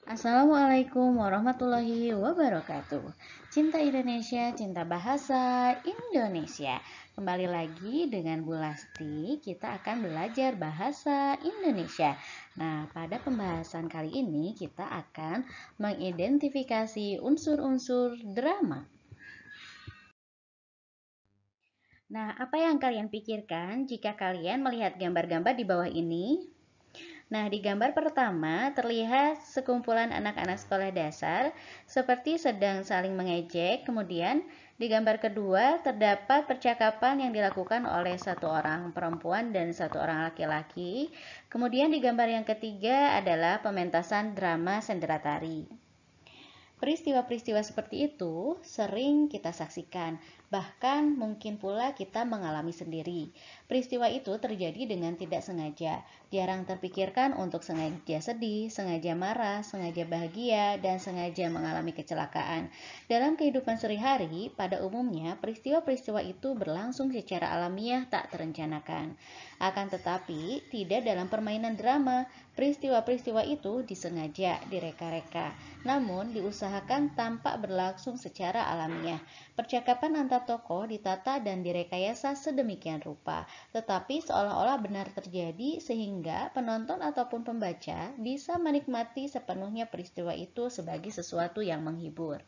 Assalamualaikum warahmatullahi wabarakatuh. Cinta Indonesia, cinta bahasa Indonesia. Kembali lagi dengan Bu Lasti, kita akan belajar bahasa Indonesia. Nah, pada pembahasan kali ini kita akan mengidentifikasi unsur-unsur drama. Nah, apa yang kalian pikirkan jika kalian melihat gambar-gambar di bawah ini? Nah, di gambar pertama terlihat sekumpulan anak-anak sekolah dasar seperti sedang saling mengejek. Kemudian, di gambar kedua terdapat percakapan yang dilakukan oleh satu orang perempuan dan satu orang laki-laki. Kemudian di gambar yang ketiga adalah pementasan drama sendera tari. Peristiwa-peristiwa seperti itu sering kita saksikan, bahkan mungkin pula kita mengalami sendiri. Peristiwa itu terjadi dengan tidak sengaja, jarang terpikirkan untuk sengaja sedih, sengaja marah, sengaja bahagia, dan sengaja mengalami kecelakaan. Dalam kehidupan sehari-hari, pada umumnya peristiwa-peristiwa itu berlangsung secara alamiah tak terencanakan. Akan tetapi, tidak dalam permainan drama, peristiwa-peristiwa itu disengaja, direka-reka, namun diusahakan tampak berlangsung secara alamiah. Percakapan antar tokoh ditata dan direkayasa sedemikian rupa, tetapi seolah-olah benar terjadi sehingga penonton ataupun pembaca bisa menikmati sepenuhnya peristiwa itu sebagai sesuatu yang menghibur.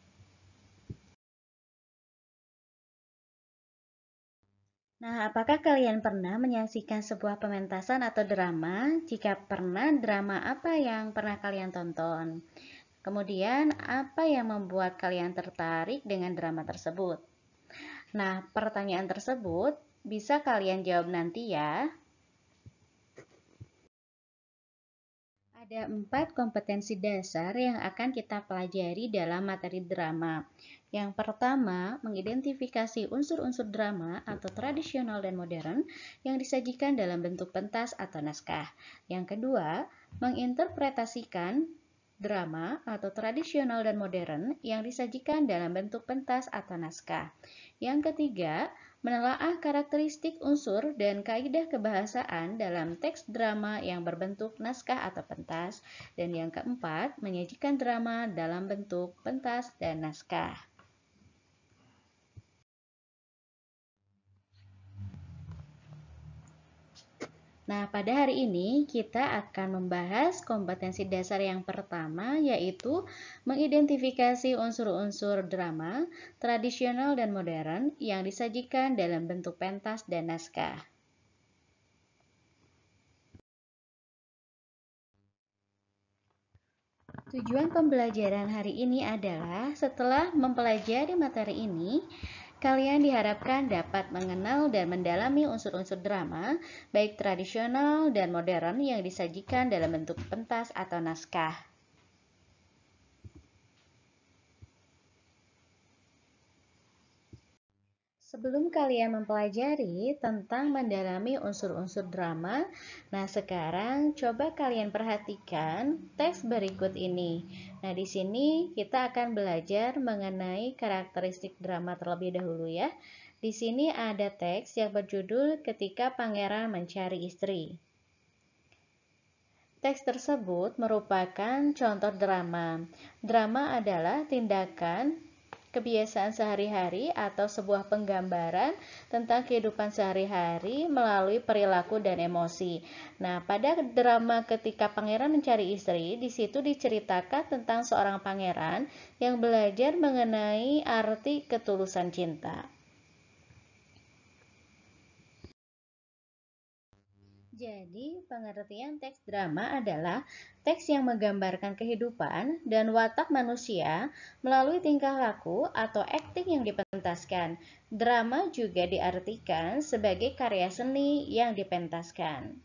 Nah, apakah kalian pernah menyaksikan sebuah pementasan atau drama? Jika pernah, drama apa yang pernah kalian tonton? Kemudian, apa yang membuat kalian tertarik dengan drama tersebut? Nah, pertanyaan tersebut bisa kalian jawab nanti ya. Ada 4 kompetensi dasar yang akan kita pelajari dalam materi drama. Yang pertama, mengidentifikasi unsur-unsur drama atau tradisional dan modern yang disajikan dalam bentuk pentas atau naskah. Yang kedua, menginterpretasikan drama atau tradisional dan modern yang disajikan dalam bentuk pentas atau naskah. Yang ketiga, menelaah karakteristik unsur dan kaidah kebahasaan dalam teks drama yang berbentuk naskah atau pentas. Dan yang keempat, menyajikan drama dalam bentuk pentas dan naskah. Nah, pada hari ini kita akan membahas kompetensi dasar yang pertama, yaitu mengidentifikasi unsur-unsur drama, tradisional dan modern yang disajikan dalam bentuk pentas dan naskah. Tujuan pembelajaran hari ini adalah setelah mempelajari materi ini, kalian diharapkan dapat mengenal dan mendalami unsur-unsur drama, baik tradisional dan modern yang disajikan dalam bentuk pentas atau naskah. Sebelum kalian mempelajari tentang mendalami unsur-unsur drama, nah sekarang coba kalian perhatikan teks berikut ini. Nah, di sini kita akan belajar mengenai karakteristik drama terlebih dahulu ya. Di sini ada teks yang berjudul Ketika Pangeran Mencari Istri. Teks tersebut merupakan contoh drama. Drama adalah tindakan kebiasaan sehari-hari atau sebuah penggambaran tentang kehidupan sehari-hari melalui perilaku dan emosi. Nah, pada drama Ketika Pangeran Mencari Istri, di situ diceritakan tentang seorang pangeran yang belajar mengenai arti ketulusan cinta. Jadi, pengertian teks drama adalah teks yang menggambarkan kehidupan dan watak manusia melalui tingkah laku atau akting yang dipentaskan. Drama juga diartikan sebagai karya seni yang dipentaskan.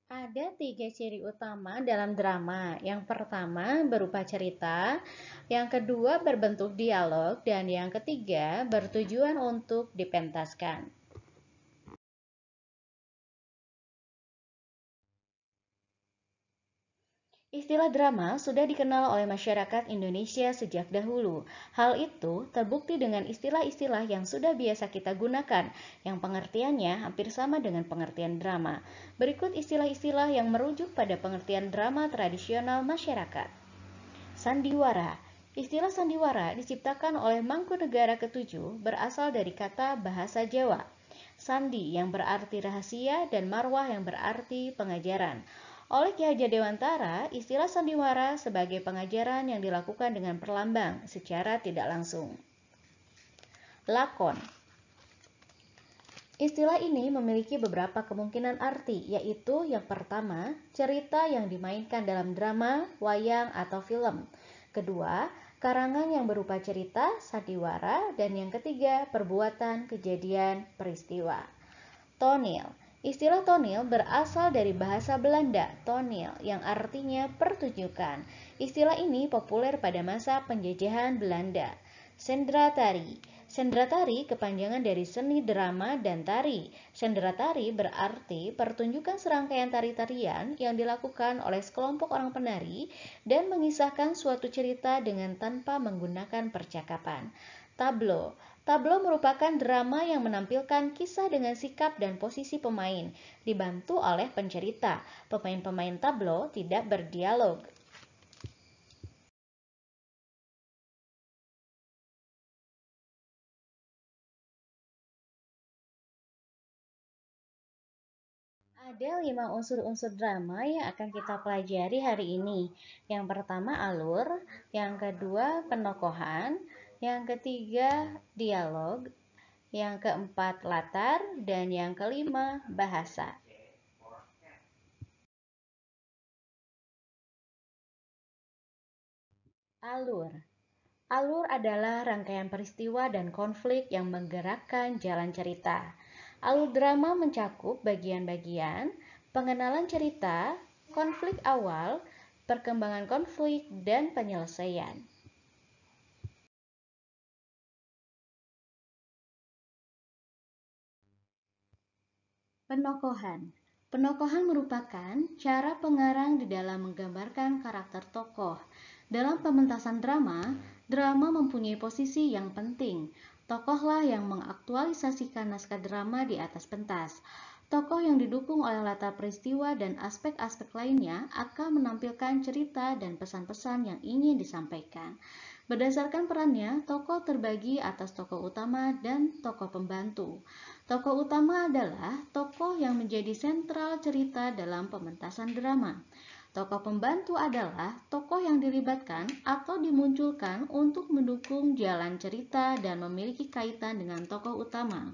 Ada 3 ciri utama dalam drama. Yang pertama berupa cerita, yang kedua berbentuk dialog, dan yang ketiga bertujuan untuk dipentaskan. Istilah drama sudah dikenal oleh masyarakat Indonesia sejak dahulu. Hal itu terbukti dengan istilah-istilah yang sudah biasa kita gunakan, yang pengertiannya hampir sama dengan pengertian drama. Berikut istilah-istilah yang merujuk pada pengertian drama tradisional masyarakat. Sandiwara. Istilah sandiwara diciptakan oleh Mangkunegara ketujuh berasal dari kata bahasa Jawa. Sandi yang berarti rahasia dan marwah yang berarti pengajaran. Oleh Ki Hajar Dewantara, istilah sandiwara sebagai pengajaran yang dilakukan dengan perlambang secara tidak langsung. Lakon. Istilah ini memiliki beberapa kemungkinan arti, yaitu yang pertama, cerita yang dimainkan dalam drama, wayang, atau film. Kedua, karangan yang berupa cerita, sandiwara, dan yang ketiga, perbuatan, kejadian, peristiwa. Tonil. Istilah tonil berasal dari bahasa Belanda, tonil, yang artinya pertunjukan. Istilah ini populer pada masa penjajahan Belanda. Sendratari. Sendratari kepanjangan dari seni drama dan tari. Sendratari berarti pertunjukan serangkaian tari-tarian yang dilakukan oleh sekelompok orang penari dan mengisahkan suatu cerita dengan tanpa menggunakan percakapan. Tablo. Tablo merupakan drama yang menampilkan kisah dengan sikap dan posisi pemain, dibantu oleh pencerita. Pemain-pemain tablo tidak berdialog. Ada 5 unsur-unsur drama yang akan kita pelajari hari ini. Yang pertama alur, yang kedua penokohan, yang ketiga dialog, yang keempat latar, dan yang kelima bahasa. Alur. Alur adalah rangkaian peristiwa dan konflik yang menggerakkan jalan cerita. Alur drama mencakup bagian-bagian, pengenalan cerita, konflik awal, perkembangan konflik, dan penyelesaian. Penokohan. Penokohan merupakan cara pengarang di dalam menggambarkan karakter tokoh. Dalam pementasan drama, drama mempunyai posisi yang penting. Tokohlah yang mengaktualisasikan naskah drama di atas pentas. Tokoh yang didukung oleh latar peristiwa dan aspek-aspek lainnya akan menampilkan cerita dan pesan-pesan yang ingin disampaikan. Berdasarkan perannya, tokoh terbagi atas tokoh utama dan tokoh pembantu. Tokoh utama adalah tokoh yang menjadi sentral cerita dalam pementasan drama. Tokoh pembantu adalah tokoh yang dilibatkan atau dimunculkan untuk mendukung jalan cerita dan memiliki kaitan dengan tokoh utama.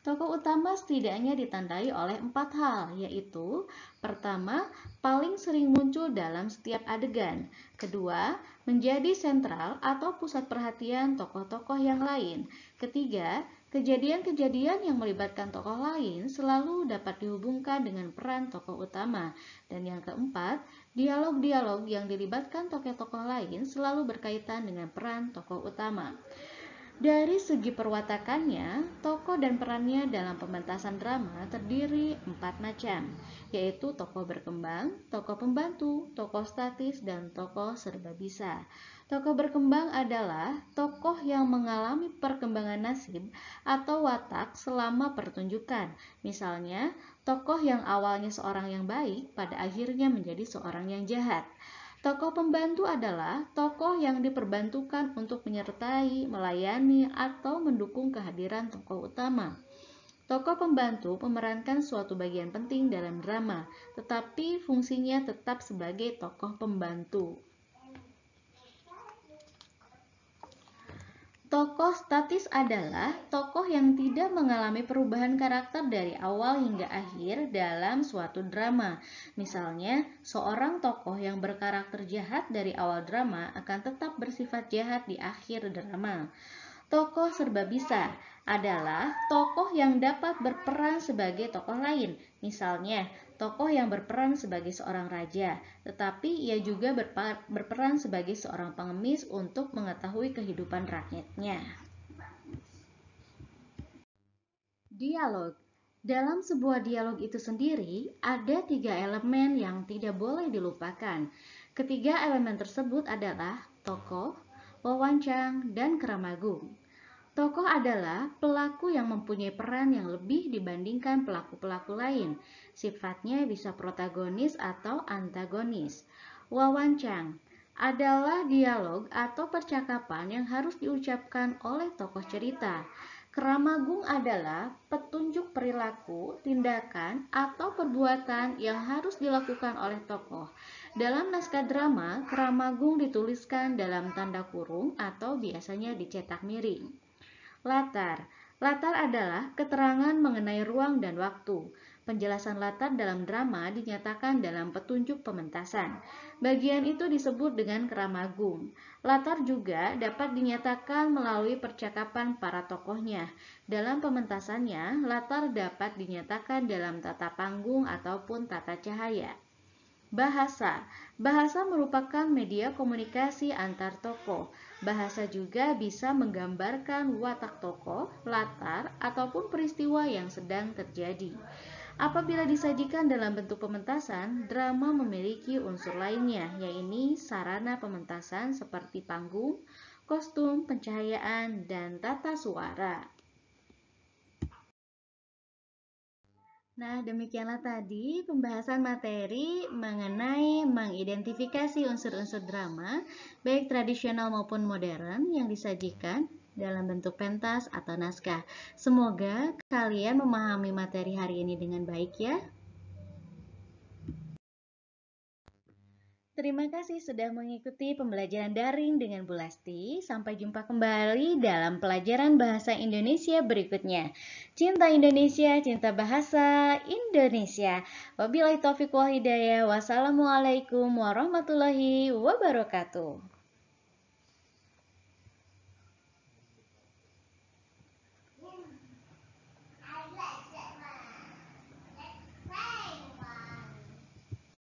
Tokoh utama setidaknya ditandai oleh 4 hal, yaitu pertama, paling sering muncul dalam setiap adegan. Kedua, menjadi sentral atau pusat perhatian tokoh-tokoh yang lain. Ketiga, kejadian-kejadian yang melibatkan tokoh lain selalu dapat dihubungkan dengan peran tokoh utama. Dan yang keempat, dialog-dialog yang dilibatkan tokoh-tokoh lain selalu berkaitan dengan peran tokoh utama. Dari segi perwatakannya, tokoh dan perannya dalam pementasan drama terdiri 4 macam, yaitu tokoh berkembang, tokoh pembantu, tokoh statis, dan tokoh serba bisa. Tokoh berkembang adalah tokoh yang mengalami perkembangan nasib atau watak selama pertunjukan. Misalnya, tokoh yang awalnya seorang yang baik pada akhirnya menjadi seorang yang jahat. Tokoh pembantu adalah tokoh yang diperbantukan untuk menyertai, melayani, atau mendukung kehadiran tokoh utama. Tokoh pembantu memerankan suatu bagian penting dalam drama, tetapi fungsinya tetap sebagai tokoh pembantu. Tokoh statis adalah tokoh yang tidak mengalami perubahan karakter dari awal hingga akhir dalam suatu drama. Misalnya, seorang tokoh yang berkarakter jahat dari awal drama akan tetap bersifat jahat di akhir drama. Tokoh serba bisa adalah tokoh yang dapat berperan sebagai tokoh lain. Misalnya, tokoh yang berperan sebagai seorang raja, tetapi ia juga berperan sebagai seorang pengemis untuk mengetahui kehidupan rakyatnya. Dialog. Dalam sebuah dialog itu sendiri, ada 3 elemen yang tidak boleh dilupakan. Ketiga elemen tersebut adalah tokoh, wawancang, dan keramagung. Tokoh adalah pelaku yang mempunyai peran yang lebih dibandingkan pelaku-pelaku lain. Sifatnya bisa protagonis atau antagonis. Wawancang adalah dialog atau percakapan yang harus diucapkan oleh tokoh cerita. Keramagung adalah petunjuk perilaku, tindakan, atau perbuatan yang harus dilakukan oleh tokoh. Dalam naskah drama, keramagung dituliskan dalam tanda kurung atau biasanya dicetak miring. Latar. Latar adalah keterangan mengenai ruang dan waktu. Penjelasan latar dalam drama dinyatakan dalam petunjuk pementasan. Bagian itu disebut dengan keramagung. Latar juga dapat dinyatakan melalui percakapan para tokohnya. Dalam pementasannya, latar dapat dinyatakan dalam tata panggung ataupun tata cahaya. Bahasa. Bahasa merupakan media komunikasi antar tokoh. Bahasa juga bisa menggambarkan watak tokoh, latar, ataupun peristiwa yang sedang terjadi. Apabila disajikan dalam bentuk pementasan, drama memiliki unsur lainnya, yaitu sarana pementasan seperti panggung, kostum, pencahayaan, dan tata suara. Nah, demikianlah tadi pembahasan materi mengenai mengidentifikasi unsur-unsur drama, baik tradisional maupun modern yang disajikan dalam bentuk pentas atau naskah. Semoga kalian memahami materi hari ini dengan baik ya. Terima kasih sudah mengikuti pembelajaran daring dengan Bu Lasti. Sampai jumpa kembali dalam pelajaran bahasa Indonesia berikutnya. Cinta Indonesia, cinta bahasa Indonesia. Wabillahi taufiq wal hidayah. Wassalamualaikum warahmatullahi wabarakatuh.